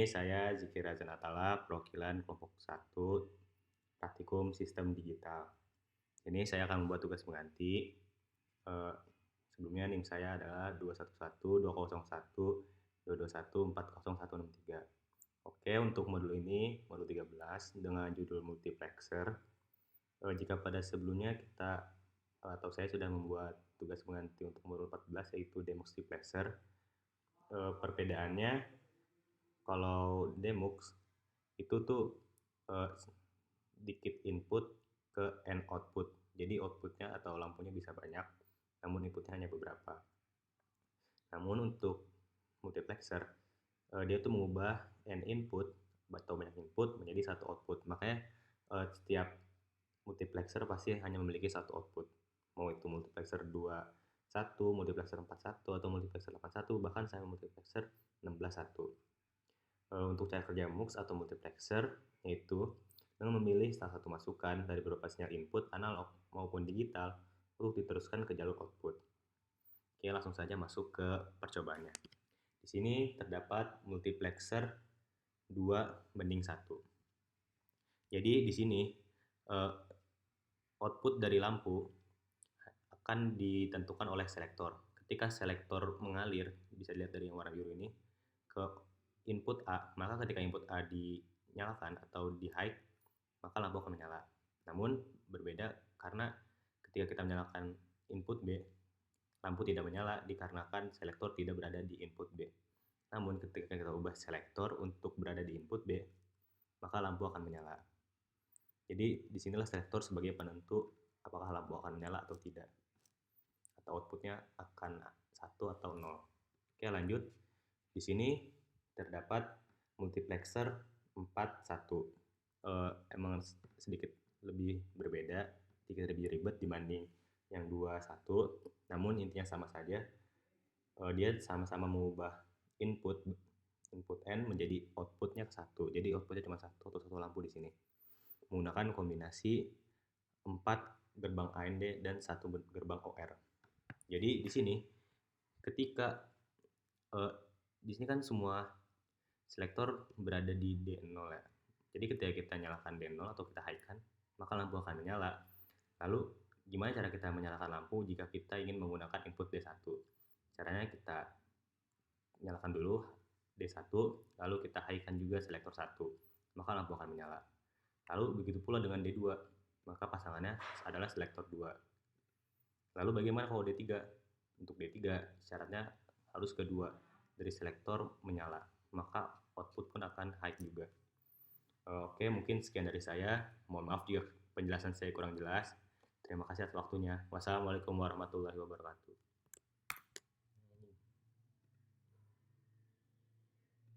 Ini saya Zikir Razan Atala, perwakilan kelompok 1, praktikum sistem digital. Ini saya akan membuat tugas pengganti. Sebelumnya NIM saya adalah 211200122140163. Oke, untuk modul ini, modul 13 dengan judul multiplexer. Jika pada sebelumnya saya sudah membuat tugas pengganti untuk modul 14 yaitu demultiplexer. Perbedaannya kalau demux itu tuh sedikit input ke n output. Jadi outputnya atau lampunya bisa banyak, namun inputnya hanya beberapa. Namun untuk multiplexer, dia tuh mengubah n input atau banyak input menjadi satu output. Makanya setiap multiplexer pasti hanya memiliki satu output. Mau itu multiplexer 21, multiplexer 41, atau multiplexer 81, bahkan sampai multiplexer 161. Untuk cara kerja MUX atau multiplexer yaitu dengan memilih salah satu masukan dari beberapa sinyal input analog maupun digital untuk diteruskan ke jalur output. Oke, langsung saja masuk ke percobaannya. Di sini terdapat multiplexer 2:1. Jadi di sini output dari lampu akan ditentukan oleh selektor. Ketika selektor mengalir, bisa dilihat dari yang warna biru ini, ke input A, maka ketika input A dinyalakan atau di hide, maka lampu akan menyala. Namun berbeda karena ketika kita menyalakan input B, lampu tidak menyala dikarenakan selektor tidak berada di input B. Namun ketika kita ubah selektor untuk berada di input B, maka lampu akan menyala. Jadi disinilah selektor sebagai penentu apakah lampu akan menyala atau tidak, atau outputnya akan 1 atau 0. Oke, lanjut. Di sini terdapat multiplexer 4:1. Emang sedikit lebih berbeda, sedikit lebih ribet dibanding yang 2:1, namun intinya sama saja. Dia sama-sama mengubah input N menjadi outputnya ke 1. Jadi outputnya cuma satu lampu di sini, menggunakan kombinasi 4 gerbang AND dan 1 gerbang OR. Jadi di sini ketika di sini kan semua selektor berada di D0 ya. Jadi ketika kita nyalakan D0 atau kita high-kan, maka lampu akan menyala. Lalu gimana cara kita menyalakan lampu jika kita ingin menggunakan input D1? Caranya kita nyalakan dulu D1, lalu kita high-kan juga selektor 1, maka lampu akan menyala. Lalu begitu pula dengan D2, maka pasangannya adalah selektor 2. Lalu bagaimana kalau D3? Untuk D3 syaratnya harus kedua dari selektor menyala, maka output pun akan high juga. Oke, mungkin sekian dari saya. Mohon maaf jika penjelasan saya kurang jelas. Terima kasih atas waktunya. Wassalamualaikum warahmatullahi wabarakatuh.